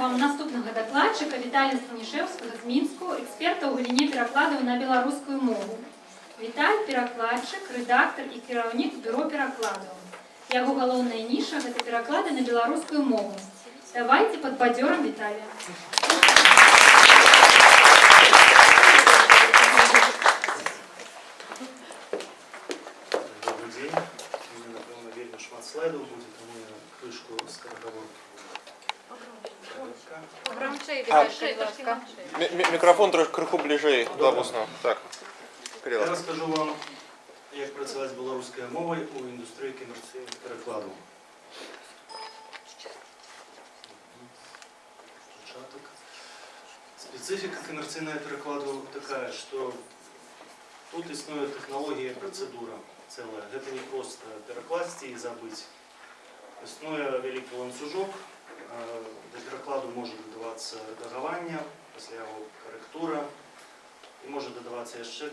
вам наступного докладчика Віталія Станішевського з Мінску, експерта у галині перакладаў на беларускую мову. Віталь – перакладчык, рэдактор і кіраўнік бюро перакладаў. Яго галоўная ніша – гэта пераклады на беларускую мову. Давайте подбадзёрым Віталія. Добрый день. У меня, напевно, вельмі шмат слайдов будет, тому я крышку скороговорки. Мікрофон трошки криху ближей до вусна. Так. Я расскажу вам, як працювати з білоруською мовою у індустрії комерційних перекладів. Специфика коммерційного перекладу такая, что тут існує технологія, процедура целая. Это не просто перекласти и забыть. Існує великий ланцюжок. До перекладу може додаватися редагування, після його коректура. І може додаватися ще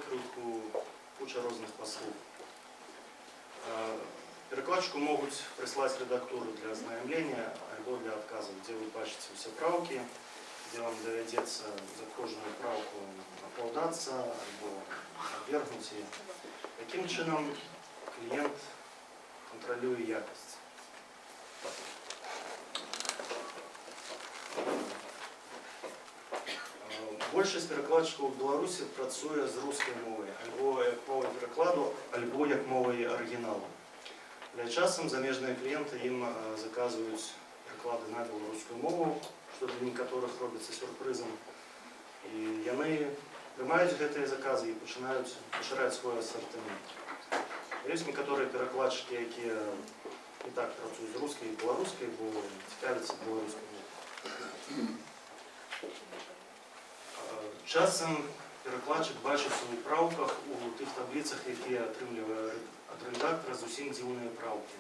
куча різних послуг. Перекладчику можуть прислати редактуру для ознайомлення або для відказу, де ви бачите всі правки, где вам доведется за кожную правку оправдаться або обвергнуть ее. Таким чином клиент контролює якость. Большість перекладчиків в Білорусі працює з русською мовою, або як мовою перекладу, або як мовою оригіналу. Для часом заміжні клієнти їм заказують переклади на білоруську мову, що для некоторых робиться сюрпризом. І вони приймають ці закази і починають поширяти свій асортимент. Є некоторі перекладчики, які не так працюють з русською і білоруською, бо цікавляться білоруською мовою. Часом перекладчик бачить у правках у тих таблицях, які отримує від редактора, зовсім дивні правки.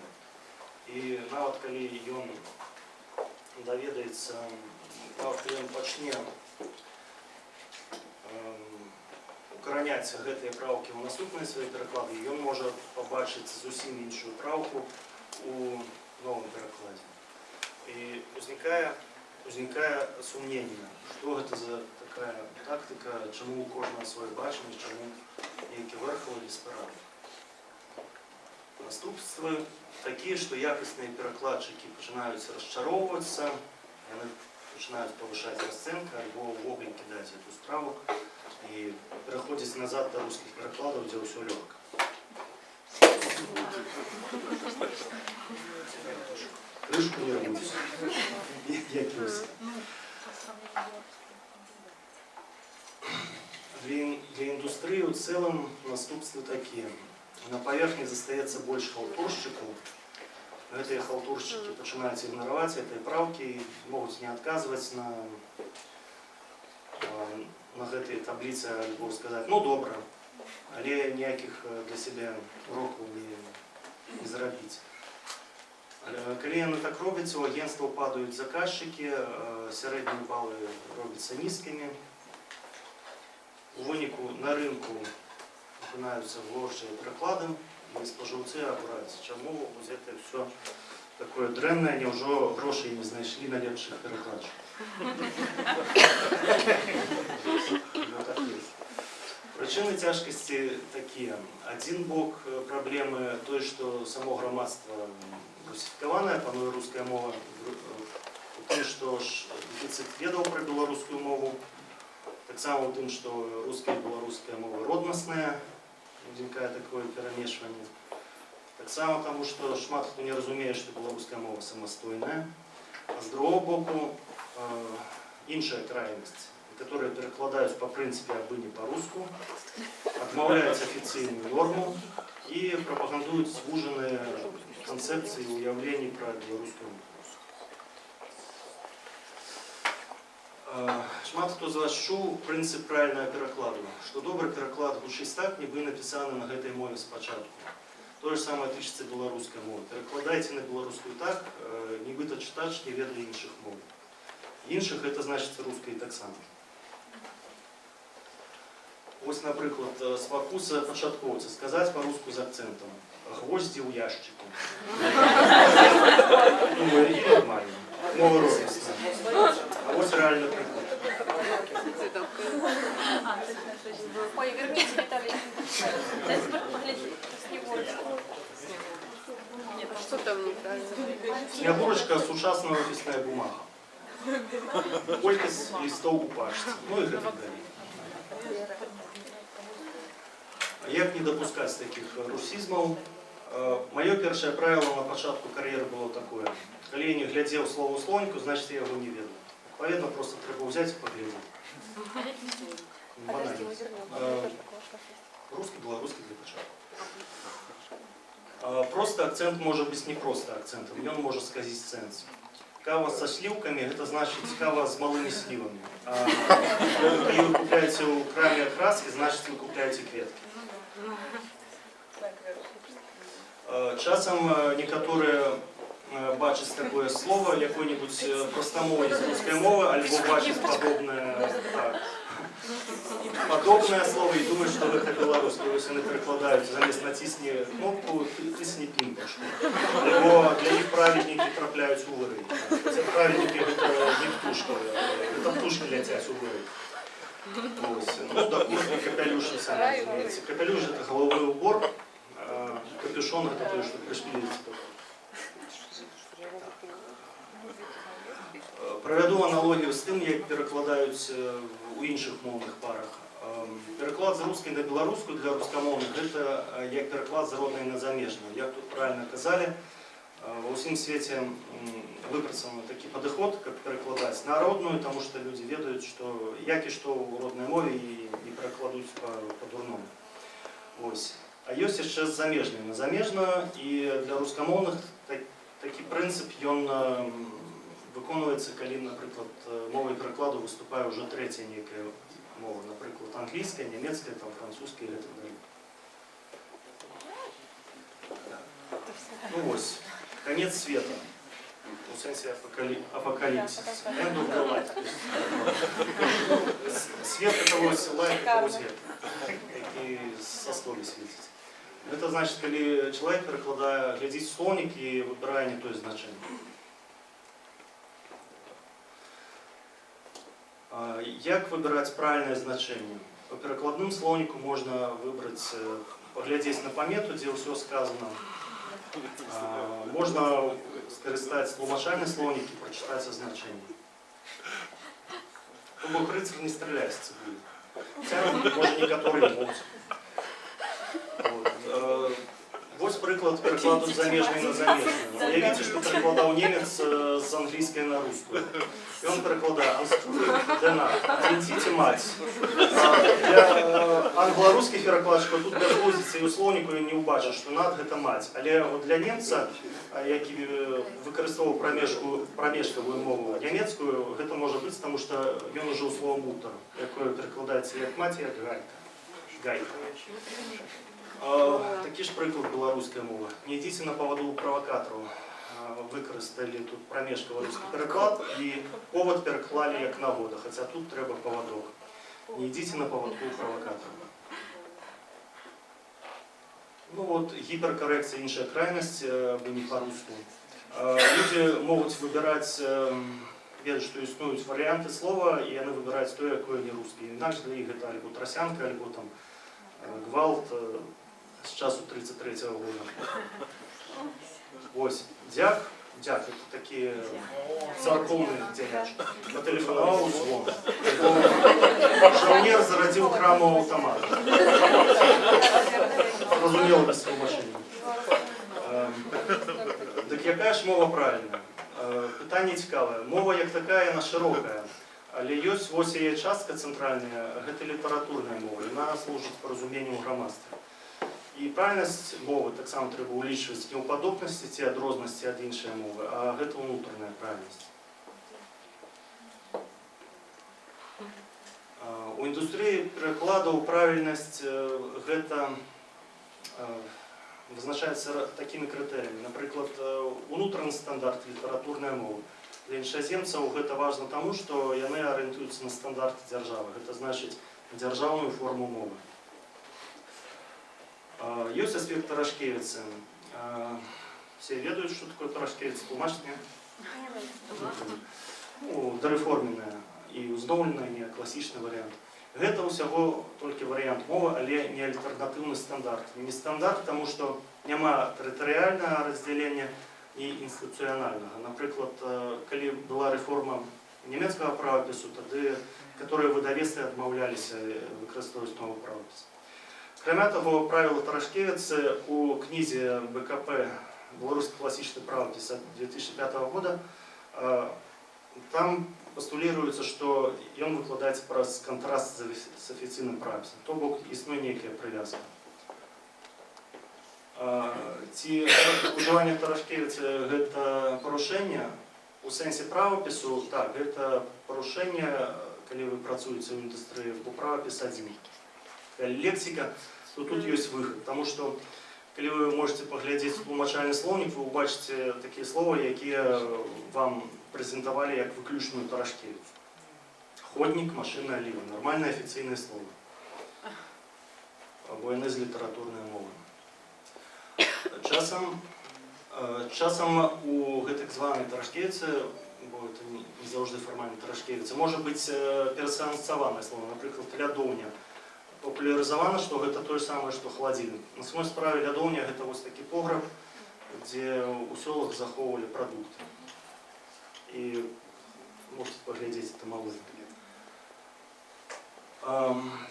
І навіть коли він доведається, коли він почне укороняться ці правки у наступні свої переклади, він може побачити зовсім іншу правку у новому перекладі. І возникає сумнення, що це за така тактика, чому у кожного своє бачення, чому які верхові спирали. Наступства такі, що якісні перекладчики починають розчаровуватися, вони починають повишати розцінку або вогонь кидати цю справу і переходять назад до русских перекладів, де все легко. Кришку не робить. Якось. Для индустрии в целом наступства такие. На поверхне застается больше халтурщиков. Эти халтурщики начинают игнорировать эти правки и могут не отказывать на этой таблице, або сказать, ну добре, але ніяких для себя уроков не заробить. Коли вони так робиться, у агентства падають заказчики, середні бали робляться низькими. У виніку на ринку опинаються гроші перекладом, і споживці обираються. Чому це все таке дренне, вони вже гроші не знайшли на ліпших перекладчиків. Причины тяжкости такие. Один бок проблемы той, что само громадство русификованное, панує русская мова, тим, що дефіцит ведаў про белорусскую мову, так само тим, що русская и белорусская мова родностная, возникает такое перемешивание. Так само тому, що шмат хто не розуміє, що белорусская мова самостойная, а з другого боку іншая крайність, которые перекладают по принципе абы не по-русски, отмовляют официальную норму и пропагандуют звуженные концепции и уявления про белорусскую мову. Шмат хто з вас чув принцип правильного перекладу, що добрий переклад гучить так, ніби написано на этой мові спочатку. То же самое тычится белорусской мовы. Перекладайте на белорусскую так, нібито читач не ведає інших мов. Інших – це значить русської так само. Ось, наприклад, спокуса початковця сказати по-русски з акцентом «гвозді у ящику». Думаю, і нормально. Мова розмісна. реальный прикол. Ой, верните, Виталий. Дайте поглядеть с него. Нет, что там неправильно? Снегурочка, сучасна офисная бумага. Колькость листов у пашцы. Ну и так далее. Як не допускать таких русизмов? Мое першее правило на початку карьеры было такое. Коли я не глядел слово слоньку, значит я его не веду. Відповідно, просто треба взять и поглядеть. Банально. Русский, белорусский для початку. Просто акцент может быть не просто акцентом, и он может сказать сенс. Кава со сливками, это значит кава с малыми сливами. А если вы купляете у краме краски, значит вы купляете кветки. Часом некоторые бачать такое слово, какое-нибудь простомове из русской мовы, альбо бачать подобное слово и думают, что это белорусское. Если они перекладают, замест натисни кнопку, тисни пімпочку. Або для них праведники трапляють у вирий. Ці праведники – це не птушки, це птушки летять у вирий. Ну, да, куртка, капелюш, вы сами разумеете. Капелюш – это головной убор, капюшон – это то, что пришпилится. Проведу аналогію з тим, як перекладають у інших мовних парах. Переклад з русської на білоруську для рускомовних – це як переклад з родної на заміжну. Як тут правильно казали, во всем свете выпрацован такой подход, как перекладать на родную, потому что люди ведают, что як и что у родной мове и не перекладуть по-дурному. Ось. А есть еще замежный на замежную, и для рускомовных такий принцип, он виконується, коли, наприклад, мовою перекладу виступає вже третя ніяка мова, наприклад, англійська, німецька, там, французька і так далі. Ну ось, конец света. У сенсі апокаліпсис. End of the light. Свет этого light, этого света, який со столі світить. Это значит, коли человек перекладає, глядить в словник и выбирая не то значение. Як выбирать правильное значение? По перекладным словнику можно выбрать, поглядеть на помету, где все сказано. Можно скористать тлумачальный словник и прочитать значение. Чтобы рыцарь не стреляет с цибули. Хотя, может, некоторые могут. Ось приклад перекладу замежний на замежний. Уявіть, що перекладав німець з англійської на русську. І він перекладає «Денат, отвинтите мать». Для англо-русских перекладчиків тут без розниці і у словнику не убачиш, що «над» – це мать. Але для німця, який використовував проміжкову мову німецькою, це може бути, тому що він уже у слово «мутер», яке перекладається як мать, як гайка. Такий ж приклад білоруської мови. Не йдіть на поводу у провокаторів. Використали тут проміжковий русський переклад і повод переклали як нагода, хоча тут треба поводок. Не йдіть на поводку у провокаторів. Ну от, гіперкорекція, інша крайність, ви не по-русски. Люди можуть вибирати, ведуть, що існують варіанти слова, і вони вибирають те, яке не русське. Інакше для них це або тросянка, або там гвалт з часу 33-го года. Ось, дяк, это такие церковные дядячки. Потелефоновал звон. Жовнір зародил храмового автомата. Зрозуміло без тлумачення. Так яка ж мова правильна? Питання цікаве. Мова як така, вона широка. Але є ось її частка центральна, це літературна мова, і вона служить порозумінню в громадстві. І правильність мови так само треба улічувати не у подобності ці відрізності від іншої мови, а це внутрішня правильність. У індустрії перекладу правильність це визначається такими критеріями. Наприклад, внутрішній стандарт літературної мови. Для іншоземців це важливо тому, що вони орієнтуються на стандарти держави. Це значить державну форму мови. Есть аспект Тарашкевица. Все ведают, что такое Тарашкевица, тлумачите? Ну, дореформенная. і ўзноўлена не класічны варыянт. Гэта ўсяго толькі варыянт мовы, але не альтэрнатыўны стандарт. Не стандарт, таму што няма тэрытарыяльнага раздзялення і інстытуцыянальнага. Напрыклад, калі была рэформа нямецкага правапісу, тады которые выдавецы адмаўляліся выкарыстоўваць новы правапіс. Акрамя таго, правіла Тарашкевіцы у кнізе БКП «Беларускі класічны правапіс» ад 2005 года там пастуліруецца, што ён выкладаецца праз кантраст з афіцыйным правапісам, то бок існуе нейкая прывязка. Ці ужыванне Тарашкевіцы гэта парушэнне у сэнсе правапісу? Так, гэта парушэнне, калі вы працуеце ў індустрыі, бо правапіс адзін. Лексіка, то тут ёсць выхад, таму што калі вы можете паглядзець тлумачальны слоўнік, вы ўбачыце такія словы, якія вам прэзентавалі як выключную Тарашкевіцу. Ходнік, машына, аліва. Нармальныя афіцыйныя словы. Або яны з літаратурнай мовы. Часам у гэтак званай Тарашкевіцы, бо это не заўжды фармальна Тарашкевіца, можа быць перасэнсаванае слово, напрыклад, лядоўня. Популярызавана, што гэта тое самае, што халадзільнік. На самой справе лядоўня гэта вось такі пограб, дзе ў сёлах захоўвалі прадукты. І можете паглядзець этымалогію.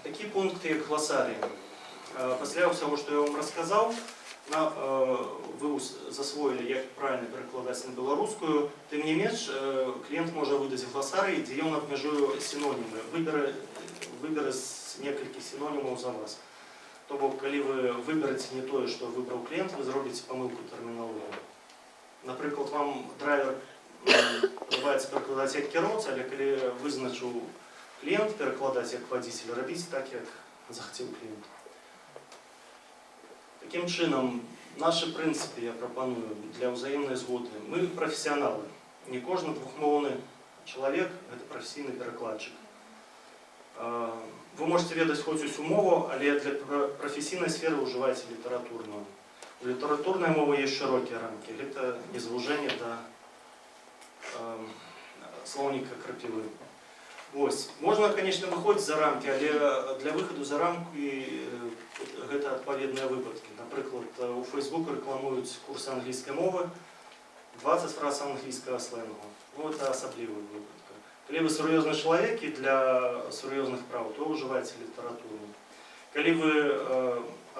Такі пункты, як гласарій. Пасля ўсяго, што я вам расказаў, вы засвоілі, як правільна перакладаць на беларускую. Тым не менш, кліент можа выдаць гласарый, дзе ён абмяжуе сінонімы, выберы з некалькі сінонімаў за вас. То бок, калі вы выбераце не тое, што выбраў кліент, вы зробіце памылку тэрміналогіі. Напрыклад, вам драйвер падабаецца перакладаць як кіроўца, але калі вызначыў кліент перакладаць як вадзіцель, рабіць так, як захацеў кліент. Такім чынам, нашы прынцыпы я прапаную для ўзаемнай згоды. Мы прафесіяналы. Не кожны двухмоўны чалавек – гэта прафесійны перакладчык. Вы можете ведаць хоць усю мову, але для прафесійнай сферы ўжывайце літаратурную. У літаратурнай мовы ёсць шырокія рамкі. Гэта не звужэнне да слоўніка крапівы. Вось. Можна, конечно, выходзіць за рамкі, але для выхаду за рамкі гэта адпаведныя выпадкі. Напрыклад, у Facebook рэкламуюць курсы англійскай мовы, 20 фраз англійскага сленгу. Ну, это асаблівы выпадка. Калі вы сур'ёзны чалавек і для сур'ёзных праў, то ўжывайце літаратуру. Калі вы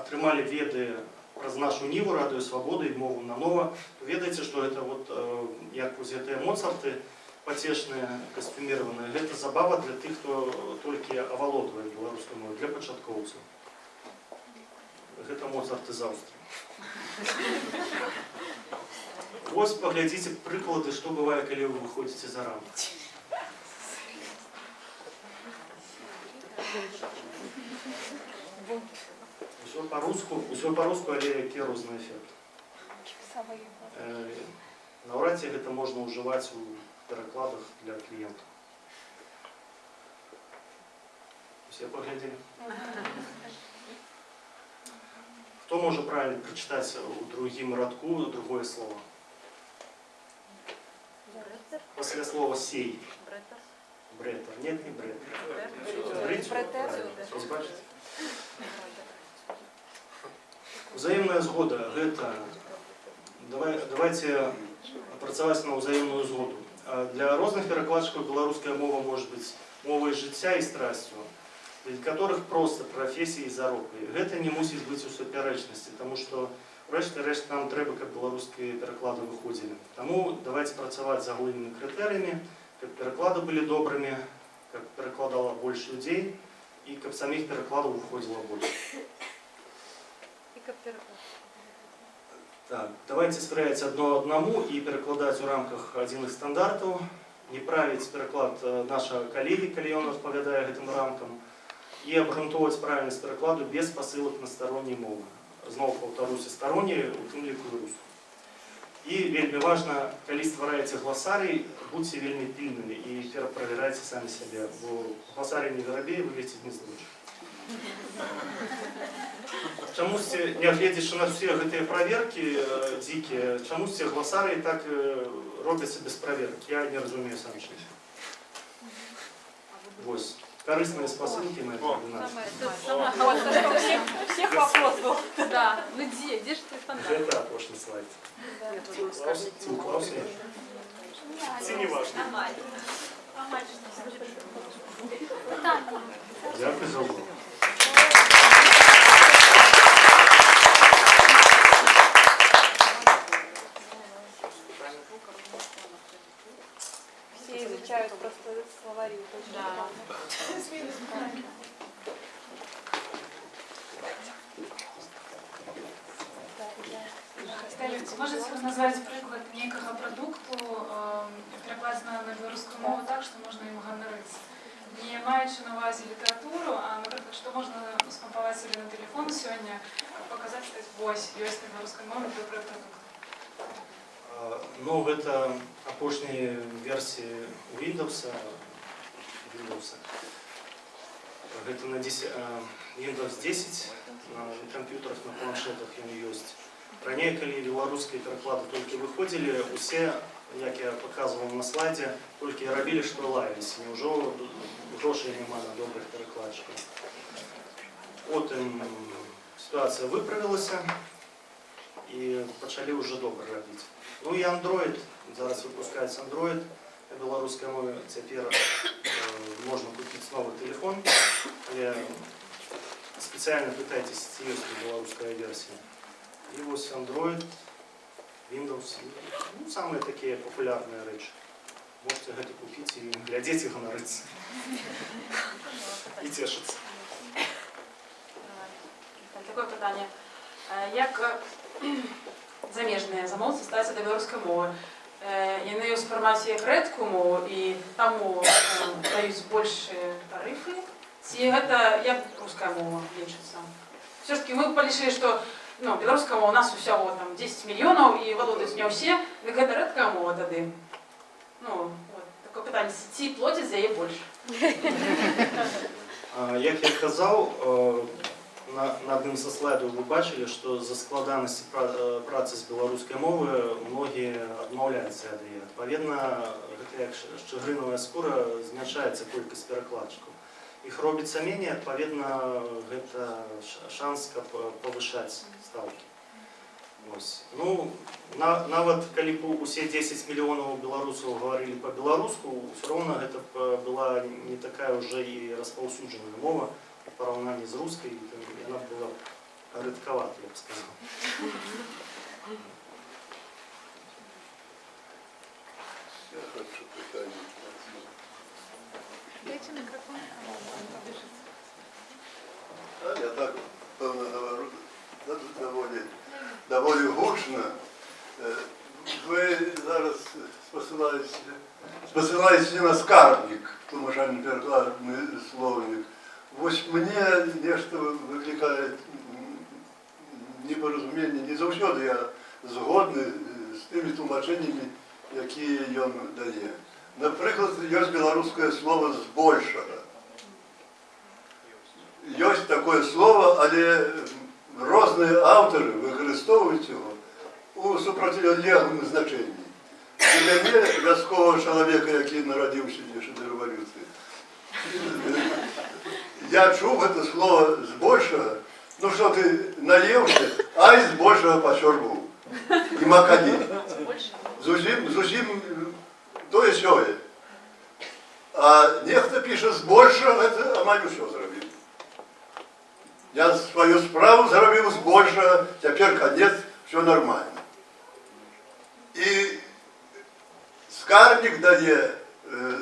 атрымалі веды праз нашу ніву, радыё свабоды і мову нанова, ведаеце, што гэта вот, як вось гэтыя моцарты пацешныя, кастюміраваныя, гэта забава для тых, хто толькі авалодвае беларускай мовай, для пачаткоўцаў. Гэта моцарты з Аўстрыі. Вось паглядзіце прыклады, што бывае, калі вы выходзіце за рамкі. Усё па-руску, але які розны эфект. Наўрад ці гэта можна ўжываць у перакладах для кліента. Усе паглядзелі? Хто можа правильно прачытаць у другім радку другое слово? Пасля слова сей. Бретер. Нет, не бретер. Бретер. Узаемная згода. Гэта... Давайте працаваць на ўзаемную згоду. Для розных перакладчыкаў беларуская мова можа быць мовай жыцця і страсцю, для которых просто прафесіі і заробкі. Гэта не мусіць быць у супярэчнасці, таму што рэшт нам трэба, каб беларускія пераклады выходзілі. Таму давайте працаваць з агульнымі крытэрыямі, каб пераклады былі добрымі, каб перакладала больш людзей і каб саміх перакладаў выходзіла больш. Так, давайте спрыяць адно аднаму і перакладаць у рамках адзіных стандартаў, не правіць пераклад нашага калегі, калі ён адпавядае гэтым рамкам, і абгрунтоўваць правільнасць перакладу без спасылак на старонняй мовы. Зноў паўтаруся, старонняй, у тым ліку і рускую. І вельмі важна, калі ствараеце гласарый, будьце вельмі пільнымі і пераправярайце самі сябе, бо гласарый не вырабей, вывесціць не здучы. Чамусьці, нягледзячы на ўсе гэтыя праверкі дзікія, чамусьці гласарый так робяцца без праверак. Я не разумею сам чым. Вось. Корыстные спосылки мои координаты. Вот, то, что всех вопрос был. Да. Ну где же ты фонтан? Это опошный слайд. Клаусный. Це не важно. Дякую за увагу. Все изучают просто словари. Да. Скажіть, можете назвати приклад некого продукту, перекладеного на білоруську мову так, що можна його гонорити? Не маючи на увазі літературу, а, наприклад, що можна спампувати собі на телефон сьогодні, показати, що ось, є на білоруській мові добрий продукт. Ну, это опошние версии Windows. Это на Windows 10, на компьютерах, на планшетах ён ёсць. Ранее, калі беларускія пераклады толькі выходзілі, усе, як я показывал на слайде, толькі і рабілі, што лаяліся. Няўжо грошай няма на добрых перакладчыкаў. Потым ситуація выправілася і пачалі ўжо добра рабіць. Ну і Android, зараз выпускаецца Android, на беларускай мове цяпер можна купіць новы телефон, але спецыяльна пытайцеся, ці ёсць беларуская версія. І вось Android, Windows, ну, самыя такія папулярныя рэчы. Можете гэта купіць і глядзець і ганарыцца. І цешыцца. Такое питання. Як заміжні замовці ставляться до білоруської мови? Яны сприймаються як редку мову і таму дають більші тарифи? Ці гэта як руская мова лічыцца? Все-таки мы полішили, что белорусская мова у нас усяго там 10 миллионов и володаюць не ўсе, дык гэта рэдкая мова тады. Ну, вот, такое питание, ці плоцяць за яе больш? Як я казаў, на адным са слайдаў вы бачылі, што за складанасці працы з беларускай мовы многія адмаўляюцца ад яе. Адпаведна, гэта як шчыгрынавая скура, змяншаецца колькасць перакладчыкаў. Іх робіцца меней, адпаведна, гэта шанс, каб павышаць стаўкі. Ну, нават калі б усе 10 мільёнаў беларусаў гаварылі па-беларуску, ўсё роўна гэта была не такая ўжо і распаўсюджаная мова у параўнанні з рускай, яна была рэдкавата, я б сказаў. Я хочу питання. Дайте мікрофон. Я так, певно, говорю, доволі гучно. Ви зараз спосилаєтеся на скарбник, тлумачальний перекладний словник. Ось мені нечто викликає непорозуміння. Не завжди я згодний з тими тлумаченнями, які він дає. Наприклад, є білоруське слово «збольшого». Є таке слово, але різні автори використовують його у супротивлеглому значенні. Для мене, військового чоловіка, який народився ще до революції, я чув це слово «збольшого», ну що ти наївся, а й «збольшого пошорбу» і «макаді». Зусім то і сьогодні. А нехто пише «збольшого», це амаль що зробив. Я свою справу зробив збольшого, тепер конець, все нормально. І скарбник дає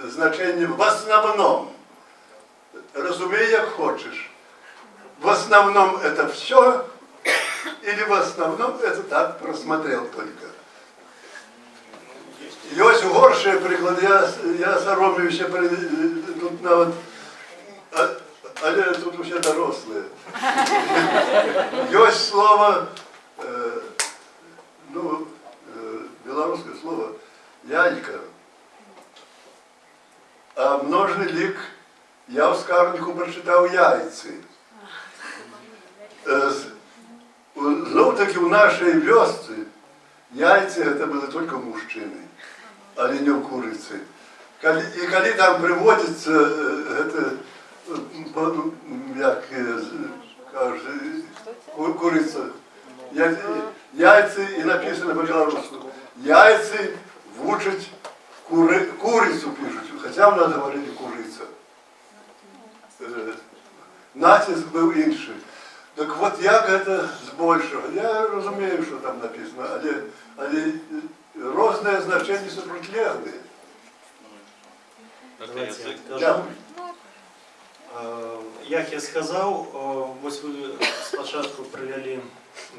значення в основном. Розумій, як хочеш. В основном это все, или в основном это так просмотрел только. Есть горшие приклады, я соромлюся тут навіть, але тут уже дорослые. Есть слово, белорусское слово «янька». А множный лик я в скарбнику прочитав «яйцы». Знов таки в нашей вёсцы яйцы это были только мужчины, а не курицы. И когда там приводится это, як каже, куриця. Яйці, і написано по-белорусски. Яйці вучать, курицю пишуть, хоча в нас говорили куриця. Натиск був інший. Так от як це збільшило? Я розумію, що там написано, але різне значення супротивні. Давайте я скажу. Дякую. Як я сказав, ось ви спочатку привели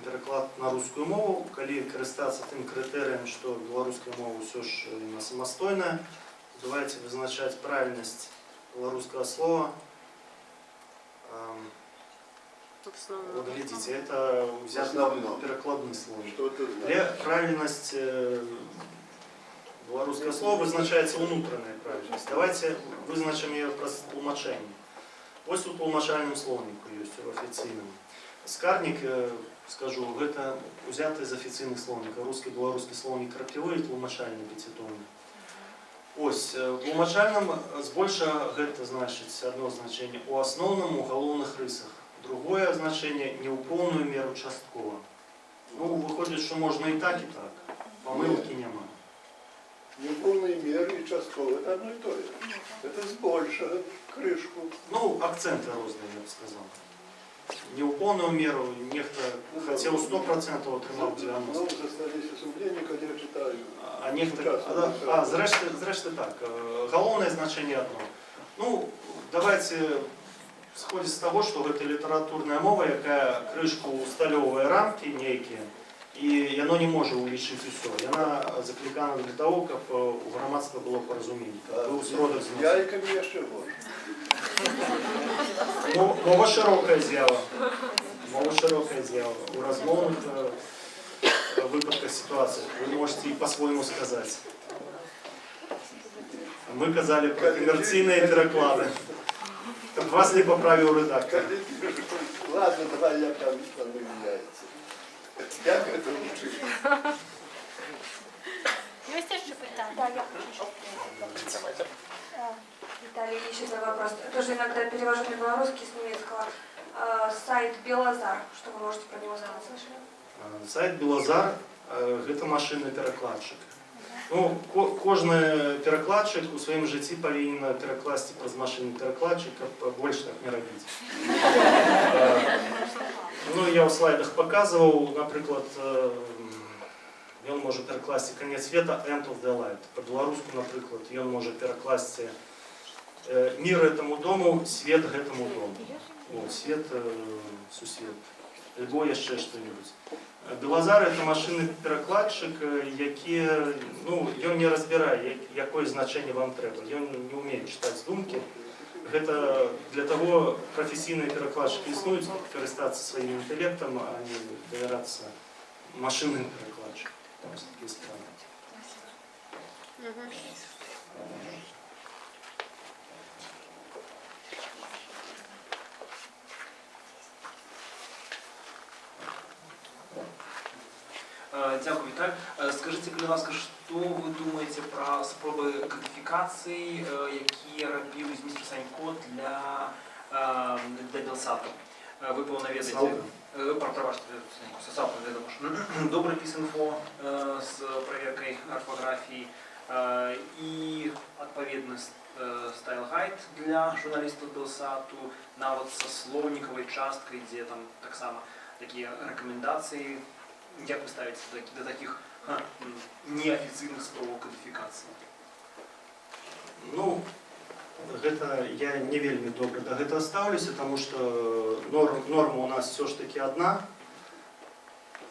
переклад на русскую мову, коли користатися тим критерієм, що білоруська мова все ж вона самостійна, давайте визначати правильність белорусского слова. Вот видите, это взято перекладные слова. Для правильности белорусского слова визначається внутрішня правильність. Давайте визначимо її просто тлумаченням. Ось у тлумачальному словнику є, в офіційному. Скарбник, скажу, это взято из официальных словников. Русский, белорусский словник крапивый, тлумачальный пятитомный. Ось, в тлумачальном збольша это значит одно значение у основном уголовных рисах. Другое значение не у повную меру частково. Ну, выходит, что можно и так, помилки нема. Не в повній мірі і частково, це одно і то є. Це збільшує кришку. Ну, акценты разные, я бы сказал. Не в полную меру, нехто хотел 100% отримав 90%. Ну, застались сумління, коли я читаю. А нехто... зрештою так. Головное значение одно. Ну, давайте сходить з того, що це літературна мова, яка кришку устальовує рамки некие, і воно не може улічити все. Вона закликана для того, щоб у громадства було порозуміння. Яйками я ще можу. Мова широка з'ява. Мова широка з'ява. У розмовних випадках ситуацій ви можете і по-своєму сказати. Ми казали про комерційні переклади. Щоб вас не поправив редактор. Ладно, давай я там міняється. Як це вчити? Есть еще питання? Да, я хочу. Виталий, еще за вопрос. Тоже иногда перевожу на белорусский с немецкого. Сайт Белозар. Что вы можете про него сказать? Слышали? Сайт Белозар – це машинний перекладчик. Ну, кожен перекладчик у своєму житті повинен перекласти през машинний перекладчик, щоб більше так не робити. Ну, я у слайдах показував, наприклад, він може перекласти «Конець света» – «End of the light». По-білоруську, наприклад, він може перекласти «Мир этому дому», «Свет этому дому». О, «Свет», «Сусвет». Або ще що-небудь. Белозар – це машинний перекладчик, який, ну, він не розбирає, яке значення вам треба. Він не вміє читати з думки. Це для того професійні перекладчики існують, щоб користатися своїм інтелектом, а не довірятися машинним перекладчикам. Ось такі справи. Дякую, Віталь. Скажіть, будь ласка, що ви думаєте про спроби кодифікації, які робив Зміцер Санько для Белсату? Ви повинні відати про ваш Санько, відомо, що добрий писинфо з перевіркою орфографії і, відповідно, стайл-гайд для журналістів Белсату, навіть со словниковою часткою, де там так само такі рекомендації. Як ви ставитесь до таких неофіційних спроб кодифікації? Ну, я не вельми добре до гэтага ставлюся, тому що норма у нас все ж таки одна.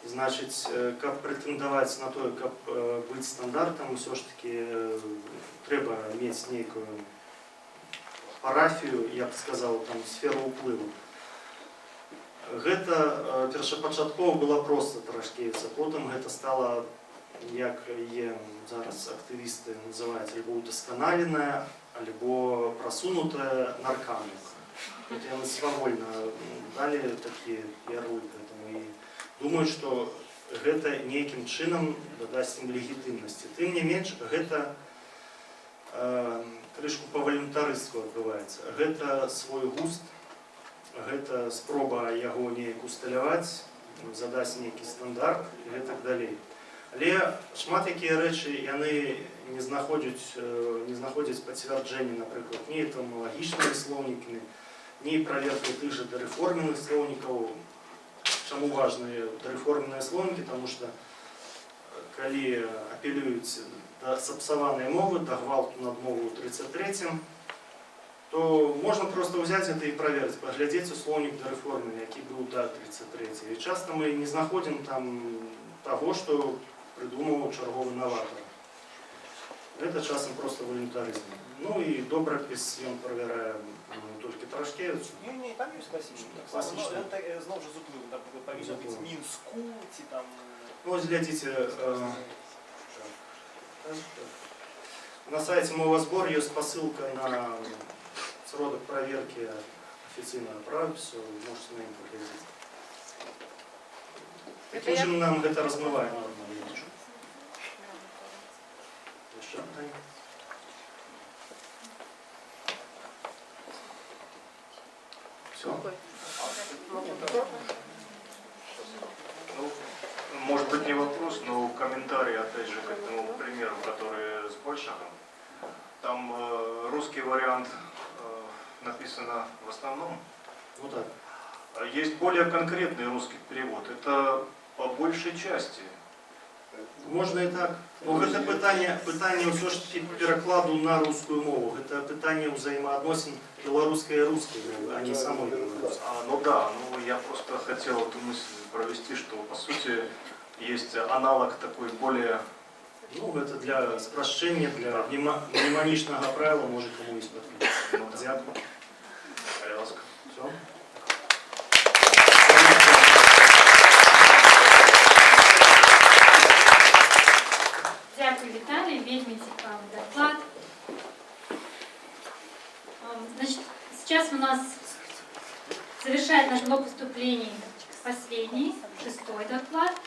Значить, каб претендувати на то, каб бути стандартом, все ж таки треба мати некую парафію, я б сказав, там, сферу впливу. Гэта першапачаткова была проста Тарашкевіца, потым гэта стала, як є зараз актывісты называюць, альбо удасканаленая, альбо прасунутая наркамі. Яны свавольна далі такі ярлык гэтаму і думаюць, што гэта нейкім чынам дадасць ім легітымнасці. Тым не менш, гэта крышку по валюнтарыству адбываецца. Гэта свой густ, гэта спроба яго неяк усталяваць, задаць нейкі стандарт і гэтак далей. Але шмат якія рэчы яны не знаходзяць пацвярджэння, напрыклад, ні этымалагічнымі слоўнікамі, ні праверкай тых жа дарэформеных слоўнікаў. Чаму важныя дарэформеныя слоўнікі? Таму што калі апелююць да сапсаванай мовы, да гвалту над мову ў 33-м, то можна проста ўзяць гэта і праверыць, паглядзець у слоўнік дарэформены, які быў да 33-й. І часта мы не знаходзім там таго, што прыдумаў чарговы наватар. Гэта часам проста валюнтарызм. Ну і добрапіс ён правярае толькі Трашкевічу. Ні, там є класічні. Класічні. Знову ж з уплыву, там павінен бути Мінску, ці там... Ну, ось глядзіце, на сайце Мовазбор ёсць спасылка на сродак праверкі афіцыйнага правапісу, можете на ім паглядзець. Такім чынам нам гэта размывае норму. Яшчэ пытанне? Все? Ну, может быть не вопрос, но комментарий опять же к этому примеру, который с Большаком. Там русский вариант написано в основном. Ну так. Есть более конкретный русский перевод. Это по большей части. Можна і так. Ну, гэта пытанне ўсё ж таки перакладу на рускую мову. Гэта пытанне ўзаемаадносін беларускай і рускай мовы, а не самой беларускай. Ну да, ну я просто хотел эту мысль провести, что по сути есть аналог такой более... Ну, гэта для спрашчэння, для мнеманічнага правіла, можа каму і спаткнуцца. Ну, да. Дзякую. Пожалуйста. Все. Дякую, Виталий. Вельми цікавый доклад. Значит, сейчас у нас завершает наш блок выступлений последний, 6-й доклад.